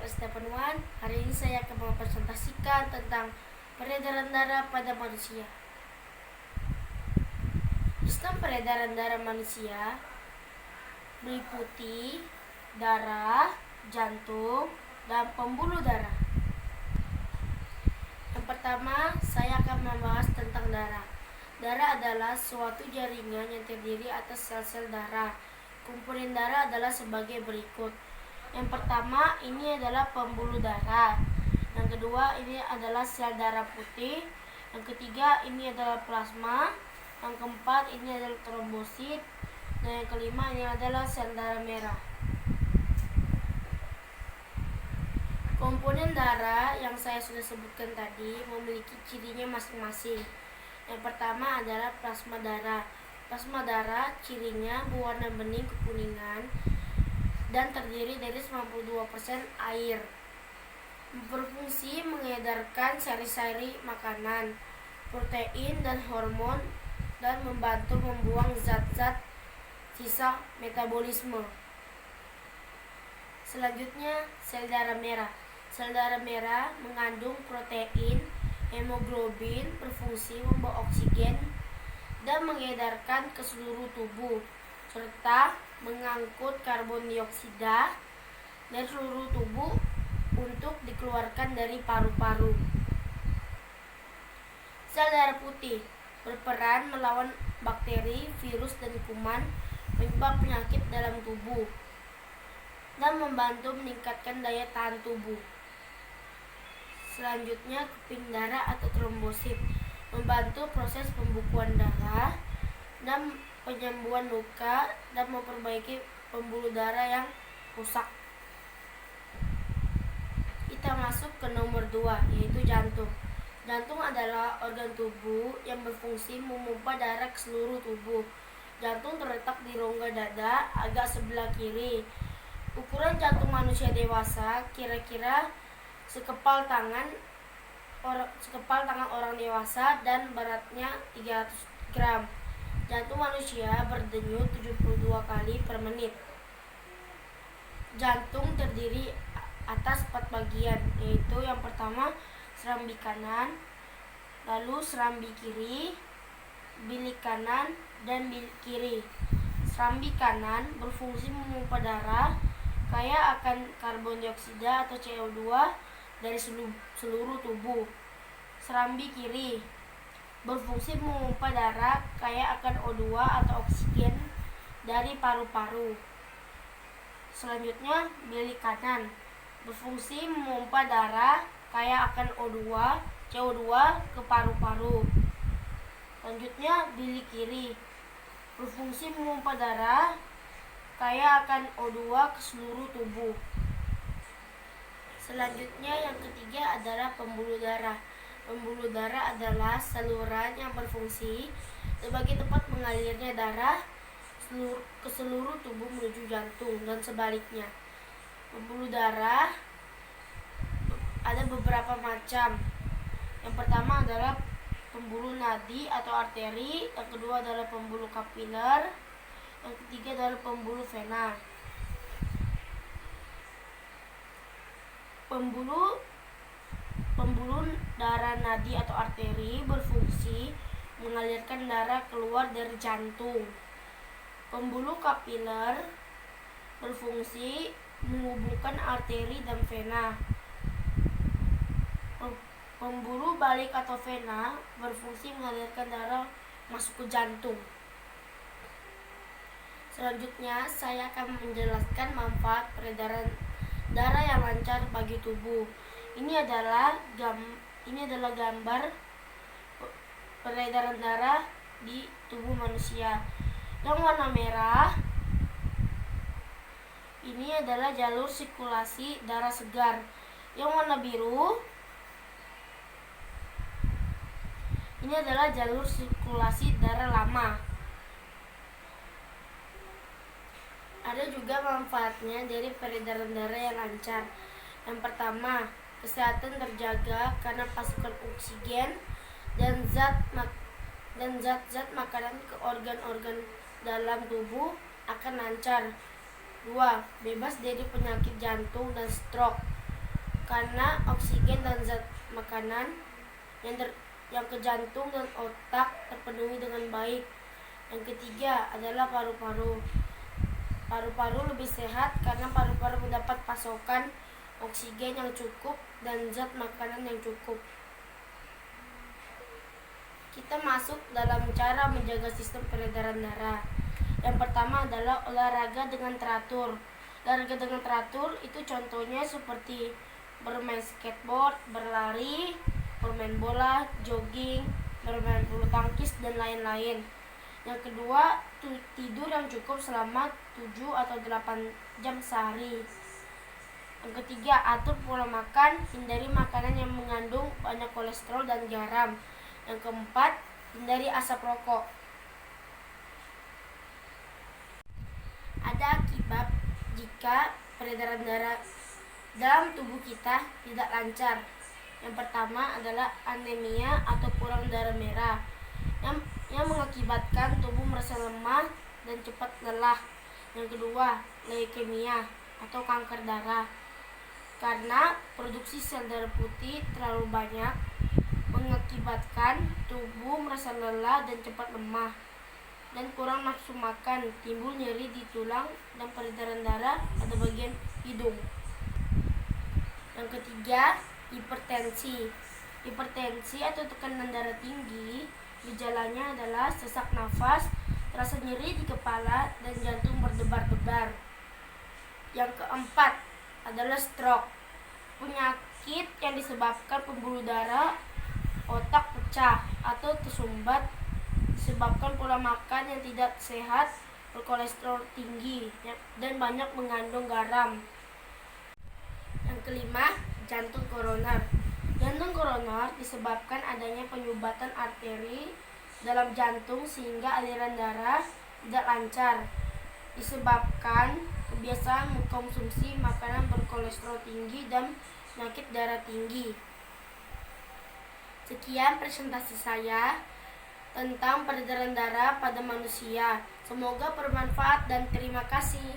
Estepanuan. Hari ini saya akan mempresentasikan tentang peredaran darah pada manusia. Sistem peredaran darah manusia meliputi darah, jantung, dan pembuluh darah. Yang pertama, saya akan membahas tentang darah. Darah adalah suatu jaringan yang terdiri atas sel-sel darah. Komponen darah adalah sebagai berikut. Yang pertama, ini adalah pembuluh darah. Yang kedua, ini adalah sel darah putih. Yang ketiga, ini adalah plasma. Yang keempat, ini adalah trombosit. Dan yang kelima, ini adalah sel darah merah. Komponen darah yang saya sudah sebutkan tadi memiliki cirinya masing-masing. Yang pertama adalah plasma darah. Plasma darah cirinya berwarna bening kekuningan dan terdiri dari 92% air. Berfungsi mengedarkan sari-sari makanan, protein dan hormon, dan membantu membuang zat-zat sisa metabolisme. Selanjutnya, sel darah merah. Sel darah merah mengandung protein, hemoglobin, berfungsi membawa oksigen dan mengedarkan ke seluruh tubuh, serta mengangkut karbon dioksida dari seluruh tubuh untuk dikeluarkan dari paru-paru. Sel darah putih berperan melawan bakteri, virus, dan kuman penyebab penyakit dalam tubuh dan membantu meningkatkan daya tahan tubuh. Selanjutnya, keping darah atau trombosit membantu proses pembukuan darah dan penyembuhan luka dan memperbaiki pembuluh darah yang rusak. Kita masuk ke nomor 2, yaitu jantung. Jantung adalah organ tubuh yang berfungsi memompa darah ke seluruh tubuh. Jantung terletak di rongga dada agak sebelah kiri. Ukuran jantung manusia dewasa kira-kira sekepal tangan orang dewasa dan beratnya 300 gram. Jantung manusia berdenyut 72 kali per menit. Jantung terdiri atas 4 bagian, yaitu yang pertama serambi kanan, lalu serambi kiri, bilik kanan, dan bilik kiri. Serambi kanan berfungsi memompa darah kaya akan karbon dioksida atau CO2 dari seluruh tubuh. Serambi kiri berfungsi memompa darah kaya akan O2 atau oksigen dari paru-paru. Selanjutnya, bilik kanan berfungsi memompa darah kaya akan O2, CO2 ke paru-paru. Selanjutnya, bilik kiri berfungsi memompa darah kaya akan O2 ke seluruh tubuh. Selanjutnya, yang ketiga adalah pembuluh darah. Pembuluh darah adalah saluran yang berfungsi sebagai tempat mengalirnya darah ke seluruh tubuh menuju jantung dan sebaliknya. Pembuluh darah ada beberapa macam. Yang pertama adalah pembuluh nadi atau arteri, yang kedua adalah pembuluh kapiler, yang ketiga adalah pembuluh vena. Pembuluh darah nadi atau arteri berfungsi mengalirkan darah keluar dari jantung. Pembuluh kapiler berfungsi menghubungkan arteri dan vena. Pembuluh balik atau vena berfungsi mengalirkan darah masuk ke jantung. Selanjutnya, saya akan menjelaskan manfaat peredaran darah yang lancar bagi tubuh. Ini adalah gambar peredaran darah di tubuh manusia. Yang warna merah ini adalah jalur sirkulasi darah segar. Yang warna biru ini adalah jalur sirkulasi darah lama. Ada juga manfaatnya dari peredaran darah yang lancar. Yang pertama, kesehatan terjaga karena pasukan oksigen dan zat-zat makanan ke organ-organ dalam tubuh akan lancar. 2. Bebas dari penyakit jantung dan stroke. karena oksigen dan zat makanan yang ke jantung dan otak terpenuhi dengan baik. Yang ketiga adalah paru-paru. Paru-paru lebih sehat karena paru-paru mendapat pasokan oksigen yang cukup dan zat makanan yang cukup. Kita masuk dalam cara menjaga sistem peredaran darah. Yang pertama adalah olahraga dengan teratur. Olahraga dengan teratur itu contohnya seperti bermain skateboard, berlari, bermain bola, jogging, bermain bulu tangkis, dan lain-lain. Yang kedua, tidur yang cukup selama 7 atau 8 jam sehari. Yang ketiga, atur pola makan, hindari makanan yang mengandung banyak kolesterol dan garam. Yang keempat, hindari asap rokok. Ada akibat jika peredaran darah dalam tubuh kita tidak lancar. Yang pertama adalah anemia atau kurang darah merah yang mengakibatkan tubuh merasa lemah dan cepat lelah. Yang kedua, leukemia atau kanker darah karena produksi sel darah putih terlalu banyak mengakibatkan tubuh merasa lelah dan cepat lemah. Dan kurang nafsu makan, timbul nyeri di tulang dan peredaran darah pada bagian hidung. Yang ketiga, hipertensi. Hipertensi atau tekanan darah tinggi, gejalanya adalah sesak nafas, rasa nyeri di kepala, dan jantung berdebar-debar. Yang keempat adalah stroke, penyakit yang disebabkan pembuluh darah otak pecah atau tersumbat disebabkan pola makan yang tidak sehat, berkolesterol tinggi, dan banyak mengandung garam. Yang kelima, jantung koroner. Jantung koroner disebabkan adanya penyumbatan arteri dalam jantung sehingga aliran darah tidak lancar. Disebabkan kebiasaan mengkonsumsi makanan berkolesterol tinggi dan penyakit darah tinggi. Sekian presentasi saya tentang peredaran darah pada manusia. Semoga bermanfaat dan terima kasih.